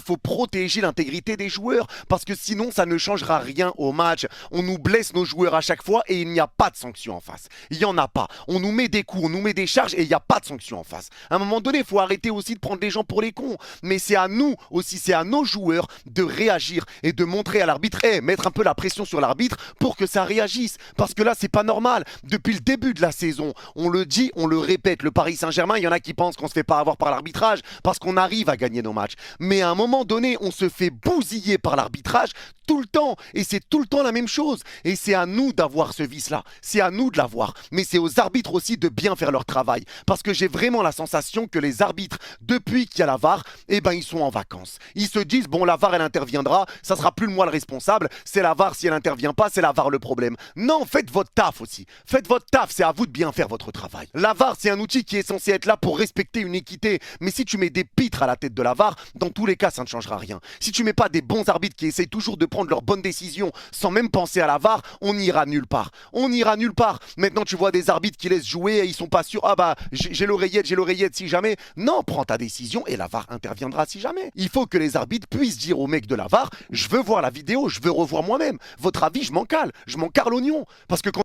faut protéger l'intégrité des joueurs parce que sinon ça ne changera rien au match. On nous blesse nos joueurs à chaque fois et il n'y a pas de sanction en face. Il n'y en a pas. On nous met des coups, on nous met des charges et il n'y a pas de sanction en face. À un moment donné, il faut arrêter aussi de prendre les gens pour les cons. Mais c'est à nous aussi, c'est à nos joueurs de réagir et de montrer à l'arbitre, mettre un peu la pression sur l'arbitre pour que ça réagisse. Parce que là, c'est pas normal. Depuis le début de la saison, on le dit, on le répète, le Paris Saint-Germain, il y en a qui pensent qu'on se fait pas avoir par l'arbitrage parce qu'on arrive à gagner nos matchs. Mais à un moment donné, on se fait bousiller par l'arbitrage tout le temps. Et c'est tout le temps la même chose. Et c'est à nous d'avoir ce vice-là. C'est à nous de l'avoir. Mais c'est aux arbitres aussi de bien faire leur travail. Parce que j'ai vraiment la sensation que les arbitres, depuis qu'il y a la VAR, eh ben, ils sont en vacances. Ils se disent, bon, la VAR, elle interviendra, ça sera plus moi le responsable, c'est la VAR, si elle n'intervient pas, c'est la VAR le problème. Non, faites votre taf aussi. Faites votre taf, c'est à vous de bien faire votre travail. La VAR, c'est un outil qui est censé être là pour respecter une équité. Mais si tu mets des pitres à la tête de la VAR, dans tous les cas, ça ne changera rien. Si tu mets pas des bons arbitres qui essayent toujours de prendre leurs bonnes décisions sans même penser à la VAR, on n'ira nulle part. On n'ira nulle part. Maintenant, tu vois des arbitres qui laissent jouer et ils sont pas sûrs. Ah bah, j'ai l'oreillette si jamais. Non, prends ta décision et la VAR interviendra si jamais. Il faut que les arbitres puissent dire au mec de la VAR, je veux voir la vidéo, je veux revoir moi-même. Votre avis, je m'en cale l'oignon. Parce que quand